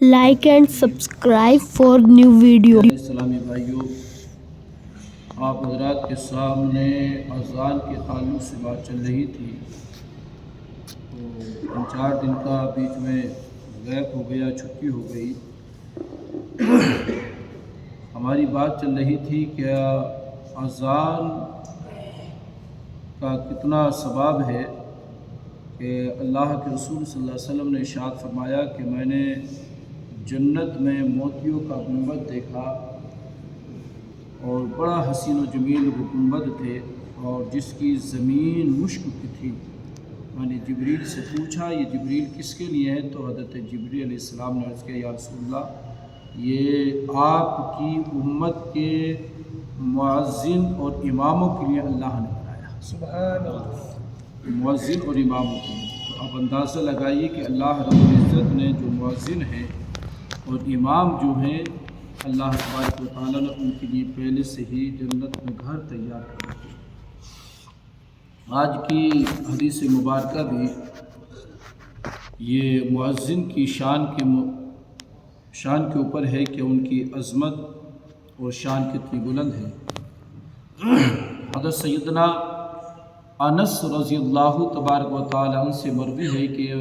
like and subscribe for new video. اسلامی بھائیوں، آپ حضرات کے سامنے اذان کے تعلق سے بات چل رہی تھی تو 4 دن کا بیچ میں غیب ہو گیا، چھٹی ہو گئی۔ ہماری بات چل رہی تھی کہ اذان کا کتنا ثواب ہے کہ اللہ کے رسول صلی اللہ علیہ وسلم نے ارشاد فرمایا کہ میں نے جنت میں موتیوں کا گنبد دیکھا اور بڑا حسین و جمیل وہ گنبد تھے اور جس کی زمین مشک کی تھی۔ میں نے جبریل سے پوچھا یہ جبریل کس کے لیے ہے؟ تو حضرت جبریل علیہ السلام نے عرض کیا یا رسول اللہ یہ آپ کی امت کے مؤذن اور اماموں کے لیے اللہ نے بنایا۔ سبحان اللہ۔ مؤذن اور اماموں کے لیے تو آپ اندازہ لگائیے کہ اللہ رب العزت نے جو مؤذن ہیں اور امام جو ہیں اللہ تبارک و تعالیٰ نے ان کے لیے پہلے سے ہی جنت میں گھر تیار کر رکھے۔ آج کی حدیث مبارکہ بھی یہ مؤذن کی شان کے اوپر ہے کہ ان کی عظمت اور شان کتنی بلند ہے۔ حضرت سیدنا انس رضی اللہ تبارک و تعالیٰ عنہ سے مروی ہے کہ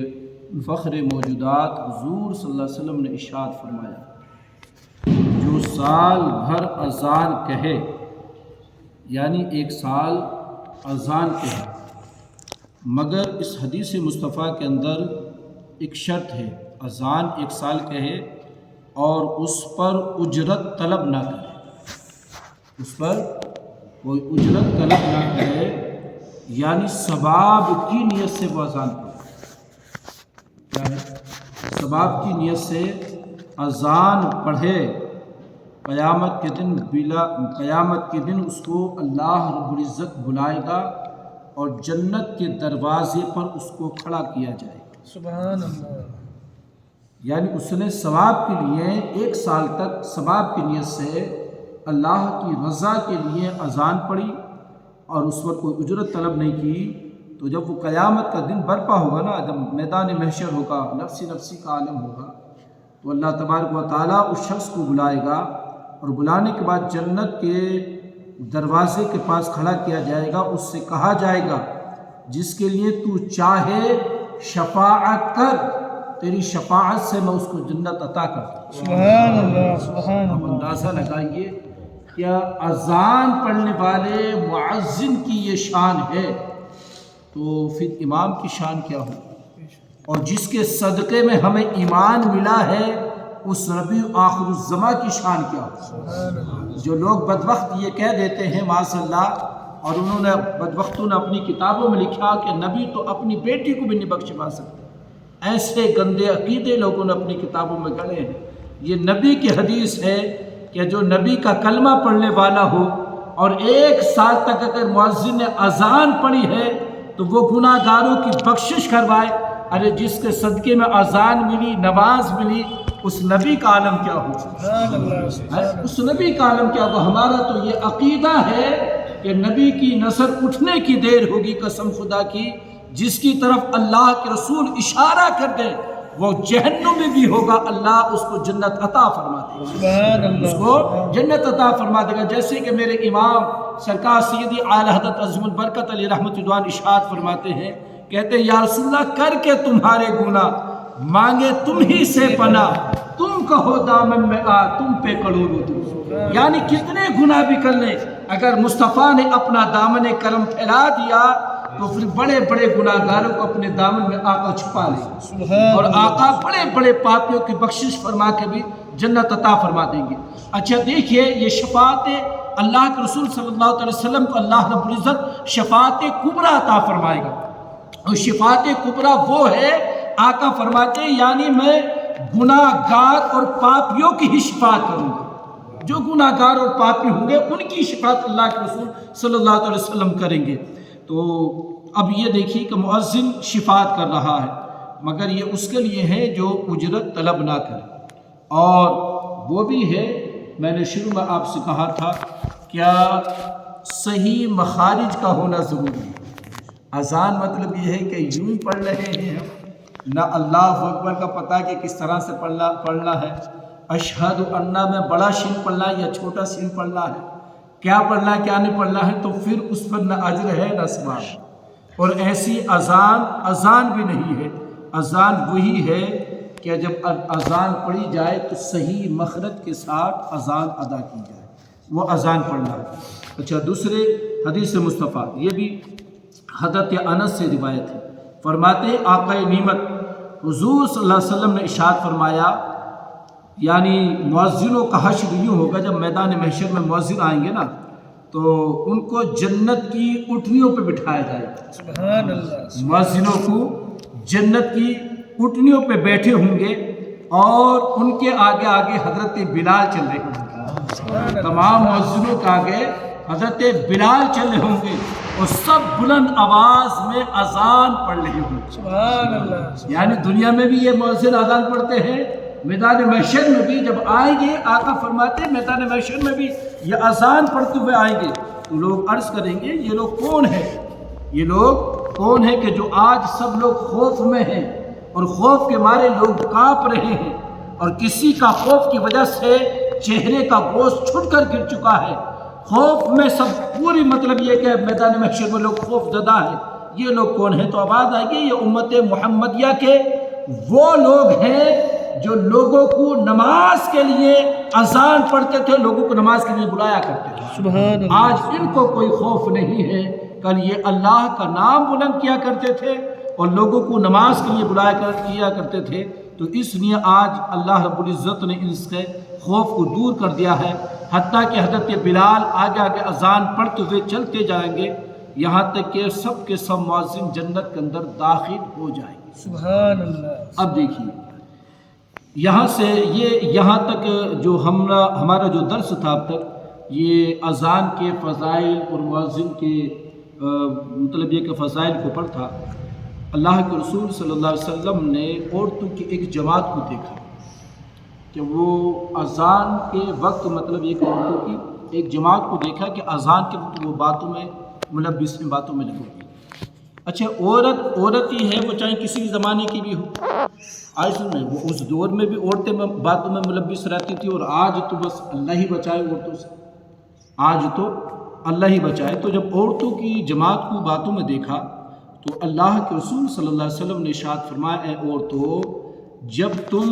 فخر موجودات حضور صلی اللہ علیہ وسلم نے ارشاد فرمایا جو سال بھر اذان کہے، یعنی 1 سال اذان کہے، مگر اس حدیث مصطفیٰ کے اندر ایک شرط ہے، اذان 1 سال کہے اور اس پر اجرت طلب نہ کرے، اس پر کوئی اجرت طلب نہ کرے، یعنی ثواب کی نیت سے وہ اذان پڑھے۔ کیا ہے؟ ثواب کی نیت سے اذان پڑھے، قیامت کے دن اس کو اللہ رب العزت بلائے گا اور جنت کے دروازے پر اس کو کھڑا کیا جائے گا۔ سبحان اللہ۔ یعنی اس نے ثواب کے لیے 1 سال تک ثواب کی نیت سے اللہ کی رضا کے لیے اذان پڑھی اور اس پر کوئی اجرت طلب نہیں کی، تو جب وہ قیامت کا دن برپا ہوگا نا، جب میدان محشر ہوگا، نفسی نفسی کا عالم ہوگا، تو اللہ تبارک و تعالیٰ اس شخص کو بلائے گا اور بلانے کے بعد جنت کے دروازے کے پاس کھڑا کیا جائے گا، اس سے کہا جائے گا جس کے لیے تو چاہے شفاعت کر، تیری شفاعت سے میں اس کو جنت عطا کرتا ہوں۔ سبحان اللہ۔ سبحان اب اللہ۔ اندازہ لگائیے کیا اذان پڑھنے والے مؤذن کی یہ شان ہے، تو پھر امام کی شان کیا ہو؟ اور جس کے صدقے میں ہمیں ایمان ملا ہے اس نبی آخر الزماں کی شان کیا ہو؟ جو لوگ بدبخت یہ کہہ دیتے ہیں معاذ اللہ، اور انہوں نے بدبختوں نے اپنی کتابوں میں لکھا کہ نبی تو اپنی بیٹی کو بھی نہیں بخشوا سکتے، ایسے گندے عقیدے لوگوں نے اپنی کتابوں میں گڑے ہیں۔ یہ نبی کی حدیث ہے کہ جو نبی کا کلمہ پڑھنے والا ہو اور 1 سال تک اگر مؤذن نے اذان پڑھی ہے تو وہ گناہ گاروں کی بخشش کروائے۔ ارے جس کے صدقے میں اذان ملی، نماز ملی، اس نبی کا عالم کیا ہو؟ سبحان اللہ۔ اس نبی کا عالم کیا ہو؟ ہمارا تو یہ عقیدہ ہے کہ نبی کی نظر اٹھنے کی دیر ہوگی، قسم خدا کی، جس کی طرف اللہ کے رسول اشارہ کر دیں وہ جہنم میں بھی ہوگا، اللہ اس کو جنت عطا فرما دے گا، سبحان اللہ۔ اس کو جنت عطا فرما دے گا۔ جیسے کہ میرے امام سرکار سیدی اعلی حضرت عظیم البرکت علی رحمۃ اللہ ارشاد فرماتے ہیں، کہتے ہیں یا رسول اللہ کر کے تمہارے گناہ مانگے تم ہی سے پناہ، تم کہو دامن میں آ تم پہ کروڑوں تو، یعنی کتنے گناہ بھی کر لیں، اگر مصطفیٰ نے اپنا دامن کرم پھیلا دیا تو پھر بڑے بڑے گناہ گاروں کو اپنے دامن میں آقا چھپا لے، اور آقا بڑے بڑے پاپیوں کی بخشش فرما کے بھی جنت عطا فرما دیں گے۔ اچھا دیکھیے یہ شفاعت اللہ کے رسول صلی اللہ علیہ وسلم کو اللہ رب العزت شفاعت کبریٰ عطا فرمائے گا، اور شفاعت کبریٰ وہ ہے آقا فرماتے ہیں یعنی میں گناہ گار اور پاپیوں کی ہی شفاعت کروں گا، جو گناہ گار اور پاپی ہوں گے ان کی شفاعت اللہ کے رسول صلی اللہ علیہ وسلم کریں گے۔ تو اب یہ دیکھیے کہ مؤذن شفاعت کر رہا ہے، مگر یہ اس کے لیے ہے جو اجرت طلب نہ کرے، اور وہ بھی ہے میں نے شروع میں آپ سے کہا تھا کیا صحیح مخارج کا ہونا ضروری ہے۔ اذان مطلب یہ ہے کہ یوں پڑھ رہے ہیں ہم نہ اللہ اکبر کا پتہ کہ کس طرح سے پڑھنا ہے، اشہد انہ میں بڑا شین پڑھنا ہے یا چھوٹا شین پڑھنا ہے، کیا پڑھنا ہے کیا نہیں پڑھنا ہے، تو پھر اس پر نہ اجر ہے نہ ثواب۔ اور ایسی اذان بھی نہیں ہے، اذان وہی ہے کہ جب اذان پڑھی جائے تو صحیح مخرج کے ساتھ اذان ادا کی جائے، وہ اذان پڑھنا ہے۔ اچھا، دوسرے حدیث مصطفیٰ، یہ بھی حضرت انس سے روایت ہے، فرماتے ہیں آقا نعمت حضور صلی اللہ علیہ وسلم نے ارشاد فرمایا، یعنی مؤذنوں کا حشر یوں ہوگا، جب میدان محشر میں مؤذن آئیں گے نا تو ان کو جنت کی اٹھنیوں پہ بٹھایا جائے گا۔ سبحان اللہ۔ مؤذنوں کو جنت کی اٹھنیوں پہ بیٹھے ہوں گے اور ان کے آگے آگے حضرت بلال چل رہے ہوں گے، تمام مؤذنوں کے آگے حضرت بلال چل رہے ہوں گے اور سب بلند آواز میں اذان پڑھ رہے ہوں گے۔ سبحان اللہ۔ یعنی دنیا میں بھی یہ مؤذن اذان پڑھتے ہیں، میدان محشر میں بھی جب آئیں گے، آقا فرماتے ہیں میدان محشر میں بھی یہ اذان پڑھتے ہوئے آئیں گے تو لوگ عرض کریں گے یہ لوگ کون ہیں، یہ لوگ کون ہیں کہ جو آج سب لوگ خوف میں ہیں اور خوف کے مارے لوگ کانپ رہے ہیں اور کسی کا خوف کی وجہ سے چہرے کا گوشت چھٹ کر گر چکا ہے، خوف میں سب پوری مطلب یہ کہ میدان محشر میں لوگ خوف زدہ ہیں، یہ لوگ کون ہیں؟ تو آواز آئے گی یہ امت محمدیہ کے وہ لوگ ہیں جو لوگوں کو نماز کے لیے اذان پڑھتے تھے، لوگوں کو نماز کے لیے بلایا کرتے تھے۔ سبحان اللہ۔ آج ان کو کوئی خوف نہیں ہے، کل یہ اللہ کا نام بلند کیا کرتے تھے اور لوگوں کو نماز کے لیے بلایا کیا کرتے تھے، تو اس لیے آج اللہ رب العزت نے ان سے خوف کو دور کر دیا ہے، حتیٰ کہ حضرت بلال آگے آگے اذان پڑھتے ہوئے چلتے جائیں گے یہاں تک کہ سب کے سب مؤذن جنت کے اندر داخل ہو جائیں گے۔ سبحان اللہ۔ اب دیکھیے یہاں سے یہاں تک جو ہمارا جو درس تھا اب تک، یہ اذان کے فضائل اور مؤذن کے مطلب یہ کہ فضائل کے اوپر تھا۔ اللہ کے رسول صلی اللہ علیہ وسلم نے عورتوں کی ایک جماعت کو دیکھا کہ وہ اذان کے وقت مطلب یہ کہ عورتوں کی ایک جماعت کو دیکھا کہ اذان کے وقت وہ باتوں میں ملبس میں باتوں میں لگی ہوئی۔ اچھا، عورت ہی ہے، وہ چاہے کسی بھی زمانے کی بھی ہو، آج سنیں وہ اس دور میں بھی عورتیں باتوں میں ملبس رہتی تھی، اور آج تو بس اللہ ہی بچائے عورتوں سے، آج تو اللہ ہی بچائے۔ تو جب عورتوں کی جماعت کو باتوں میں دیکھا تو اللہ کے رسول صلی اللہ علیہ وسلم نے ارشاد فرمایا، اے عورتوں، جب تم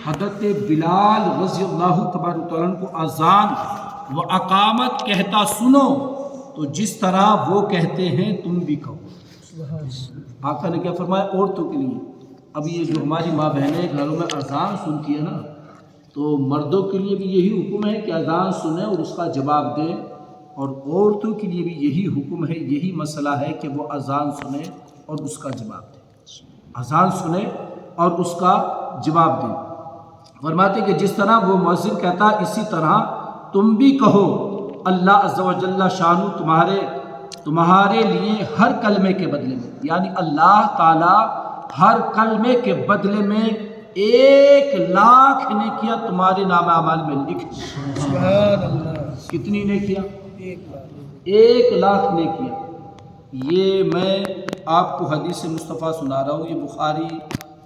حضرت بلال رضی اللہ تبارک تعالیٰ عنہ کو اذان و اقامت کہتا سنو تو جس طرح وہ کہتے ہیں تم بھی کہو۔ آقا نے کیا فرمایا؟ عورتوں کے لیے۔ اب یہ جو ہماری ماں بہنیں گھروں میں اذان سنتی ہے نا، تو مردوں کے لیے بھی یہی حکم ہے کہ اذان سنیں اور اس کا جواب دیں، اور عورتوں کے لیے بھی یہی حکم ہے، یہی مسئلہ ہے کہ وہ اذان سنیں اور اس کا جواب دیں، اذان سنیں اور اس کا جواب دیں۔ فرماتے کہ جس طرح وہ مؤذن کہتا اسی طرح تم بھی کہو، اللہ عز و جل شانو تمہارے لیے ہر کلمے کے بدلے میں، یعنی اللہ تعالی ہر کلمے کے بدلے میں 1,00,000 نیکیاں تمہارے نام اعمال میں لکھ دی۔ سبحان اللہ۔ کتنی نیکیاں؟ 1,00,000۔ 1,00,000 نیکیاں۔ یہ میں آپ کو حدیث مصطفیٰ سنا رہا ہوں، یہ بخاری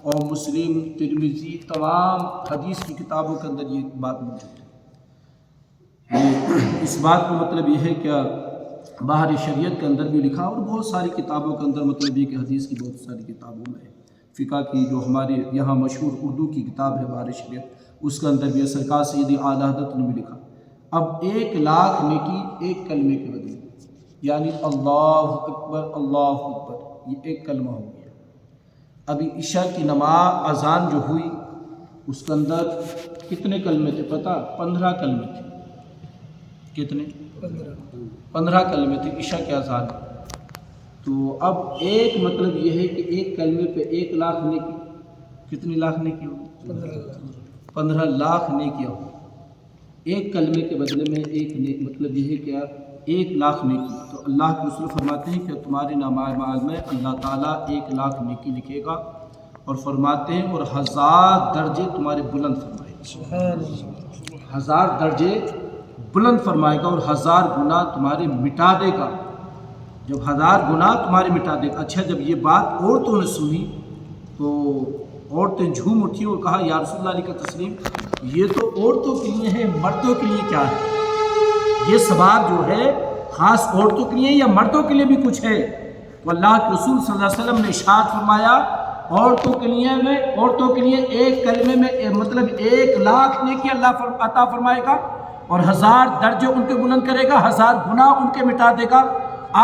اور مسلم، ترمذی، تمام حدیث کی کتابوں کے اندر یہ بات موجود ہے۔ اس بات کا مطلب یہ ہے کہ باہر شریعت کے اندر بھی لکھا، اور بہت ساری کتابوں کے اندر مطلب یہ کہ حدیث کی بہت ساری کتابوں میں، فقہ کی جو ہمارے یہاں مشہور اردو کی کتاب ہے باہر شریعت، اس کے اندر بھی سرکار سیدی اعلیٰ حضرت نے بھی لکھا۔ اب 1,00,000 نیکی ایک کلمے کے بدلے، یعنی اللہ اکبر اللہ اکبر، یہ ایک کلمہ ہو گیا۔ ابھی عشاء کی نماز اذان جو ہوئی اس کے اندر کتنے کلمے تھے پتہ؟ 15 کلمے تھے۔ کتنے؟ 15 کلمے تھے عشاء کے اذان۔ تو اب ایک مطلب یہ ہے کہ ایک کلمے پہ 1,00,000 نیکی، کتنی لاکھ نیکی ہوگی؟ 15,00,000 نیکیاں ہوں۔ ایک کلمے کے بدلے میں ایک مطلب یہ ہے کہ 1,00,000 نیکی۔ تو اللہ کے رسول فرماتے ہیں کہ تمہارے نام اعمال میں اللہ تعالیٰ 1,00,000 نیکی لکھے گا، اور فرماتے ہیں اور 1000 درجے تمہارے بلند فرمائے گا، 1000 درجے بلند فرمائے گا، اور 1000 گناہ تمہارے مٹا دے گا۔ جب 1000 گناہ تمہارے مٹا دے گا۔ اچھا، جب یہ بات عورتوں نے سنی تو عورتیں جھوم اٹھی اور کہا یا رسول اللہ علیہ کا تسلیم، یہ تو عورتوں کے لیے ہے، مردوں کے لیے کیا ہے؟ یہ ثواب جو ہے خاص عورتوں کے لیے یا مردوں کے لیے بھی کچھ ہے؟ تو اللہ کے رسول صلی اللہ علیہ وسلم نے ارشاد فرمایا عورتوں کے لیے ایک کلمے میں مطلب 1,00,000 نیکی اللہ عطا فرمائے گا اور 1000 درجے ان کے بلند کرے گا، 1000 گناہ ان کے مٹا دے گا۔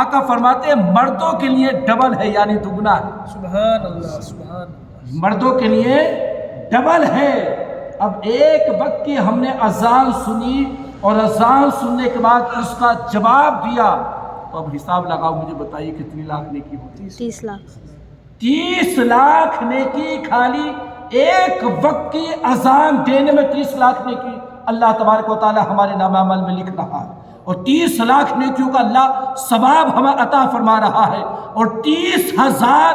آقا فرماتے ہیں مردوں کے لیے ڈبل ہے، یعنی دگنا ہے۔ سبحان اللہ، سبحان اللہ۔ مردوں کے لیے ڈبل ہے۔ اب ایک وقت کی ہم نے اذان سنی اور اذان سننے کے بعد اس کا جواب دیا، تو اب حساب لگاؤ، مجھے بتائیے کتنی لاکھ نیکی ہوتی ہے؟ 30 لاکھ 30 لاکھ نیکی خالی ایک وقت کی اذان دینے میں 30 لاکھ نیکی اللہ تبارک و تعالی ہمارے نام عمل میں لکھ رہا ہے، اور 30 لاکھ نیکیوں کا اللہ ثواب ہمیں عطا فرما رہا ہے، اور 30,000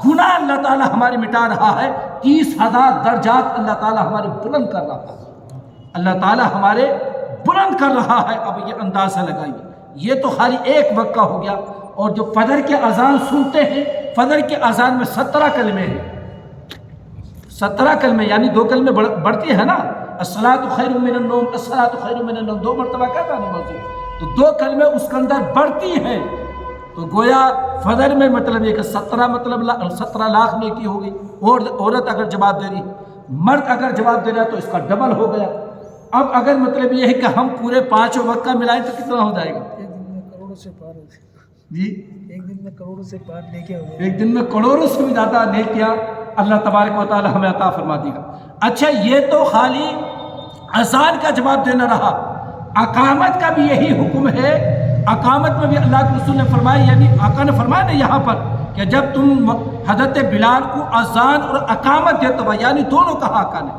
گناہ اللہ تعالی ہمارے مٹا رہا ہے، 30,000 درجات اللہ تعالی ہمارے بلند کر رہا ہے، اللہ تعالی ہمارے بلند کر رہا ہے۔ اب یہ اندازہ لگائیے، یہ تو خالی ایک وقت کا ہو گیا، اور جو فجر کے اذان سنتے ہیں، فجر کے اذان میں 17 کلمے ہیں، 17 کلمے یعنی 2 کلمے بڑھتی ہے نا، الصلاۃ خیر من النوم، الصلاۃ خیر من النوم 2 مرتبہ کہتا نہیں موضوع، تو 2 کلمے اس کے اندر بڑھتی ہیں، تو گویا فجر میں مطلب یہ کہ 17 لاکھ نیکی ہو گئی۔ اور عورت اگر جواب دے رہی، مرد اگر جواب دے رہا تو اس کا ڈبل ہو گیا۔ اب اگر مطلب یہ ہے کہ ہم پورے 5 وقت کا ملائیں تو کتنا ہو جائے گا؟ ایک دن میں کروڑوں سے پار ہو جائے، جی ایک دن میں کروڑوں سے پار لے کے ہو جائے۔ ایک دن میں کروڑوں سے بھی زیادہ نیکیاں اللہ تبارک و تعالی ہمیں عطا فرما دے گا۔ اچھا، یہ تو خالی اذان کا جواب دینا رہا، اقامت کا بھی یہی حکم ہے۔ اقامت میں بھی اللہ کے رسول نے فرمایا، یعنی آقا نے فرمایا نا یہاں پر کہ جب تم حضرت بلال کو اذان اور اقامت دیتا ہوا، یعنی دونوں کہا آقا نے،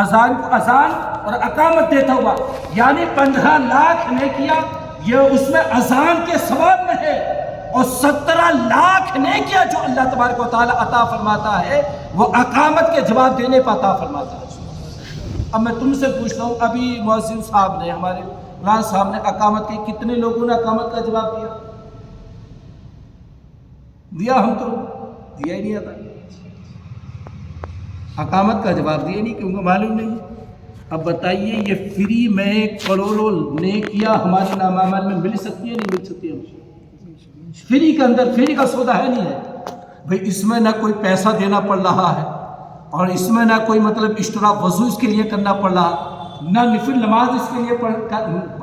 اذان کو اذان اور اقامت دیتا ہوا، یعنی 15 لاکھ نیکیاں یہ اس میں اذان کے ثواب میں ہے، اور 17 لاکھ نیکیاں جو اللہ تبارک و تعالی عطا فرماتا ہے وہ اقامت کے جواب دینے پر عطا فرماتا ہے۔ اب میں تم سے پوچھتا ہوں، ابھی مؤذن صاحب نے، ہمارے مولانا صاحب نے اقامت کی، کتنے لوگوں نے اقامت کا جواب دیا؟ ہم تو دیا ہی نہیں آتا، اقامت کا جواب دیا نہیں کیونکہ معلوم نہیں۔ اب بتائیے یہ فری میں کروڑوں نیکیاں ہمارے نام عمل میں مل سکتی ہے نہیں مل سکتی ہے؟ فری کے اندر فری کا سودا ہے نہیں ہے بھئی، اس میں نہ کوئی پیسہ دینا پڑ رہا ہے، اور اس میں نہ کوئی مطلب اشتراک وضو اس کے لیے کرنا پڑ رہا، نہ نفل نماز اس کے لیے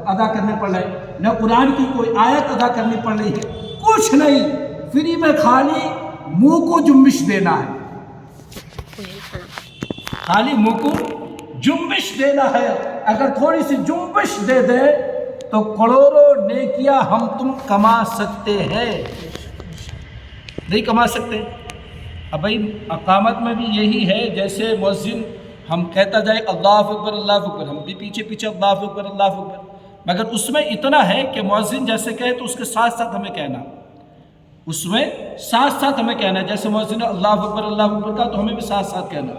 ادا کرنے پڑ رہے، نہ قرآن کی کوئی آیت ادا کرنی پڑ رہی ہے، کچھ نہیں، فری میں خالی منہ کو جنبش دینا ہے، خالی منہ کو جنبش دینا ہے۔ اگر تھوڑی سی جنبش دے دے تو کروڑوں نیکیاں ہم تم کما سکتے ہیں، نہیں کما سکتے؟ اب بھائی اقامت میں بھی یہی ہے، جیسے مؤذن ہم کہتا جائے اللہ اکبر اللہ اکبر، ہم بھی پیچھے پیچھے اللہ اکبر اللہ اکبر، مگر اس میں اتنا ہے کہ مؤذن جیسے کہے تو اس کے ساتھ ساتھ ہمیں کہنا، اس میں ساتھ ساتھ ہمیں کہنا ہے، جیسے مؤذن نے اللہ اکبر کا تو ہمیں بھی ساتھ ساتھ کہنا،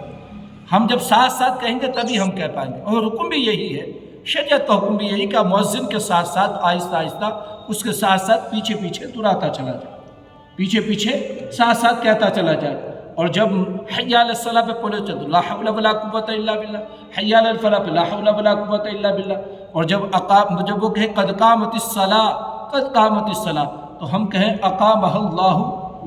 ہم جب ساتھ ساتھ کہیں گے تبھی ہم کہہ پائیں گے۔ اور حکم بھی یہی ہے، شریعت کا حکم بھی یہی کہ مؤذن کے ساتھ ساتھ آہستہ آہستہ اس کے ساتھ ساتھ پیچھے پیچھے دہراتا چلا جائے، پیچھے پیچھے ساتھ ساتھ کہتا چلا جائے، اور جب حی علی الصلاۃ پہ پہنچے تو لا حول ولا قوت الا باللہ، حی علی الفلاح پہ لا حول ولا قوت الا باللہ، اور جب وہ کہے قد قامت الصلاۃ قد قامت الصلاۃ تو ہم کہیں اقامہ اللہ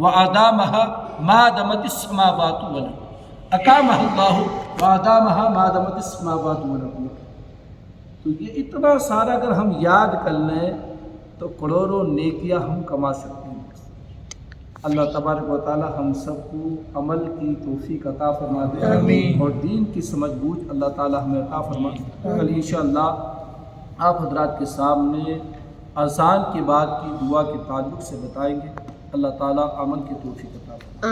وادامہ ما دامت السماوات والارض، اقامہ اللہ وادامہ ما دامت السماوات والارض۔ تو یہ اتنا سارا اگر ہم یاد کر لیں تو کروڑوں نیکیاں ہم کما سکتے ہیں۔ اللہ تبارک و تعالی ہم سب کو عمل کی توفیق عطا فرما دے، آمین، اور دین کی سمجھ بوجھ اللہ تعالی ہمیں عطا فرما دے۔ کل انشاءاللہ آپ حضرات کے سامنے اذان کے بعد کی دعا کے تعلق سے بتائیں گے۔ اللہ تعالی عمل کی توفیق عطا فرما دے۔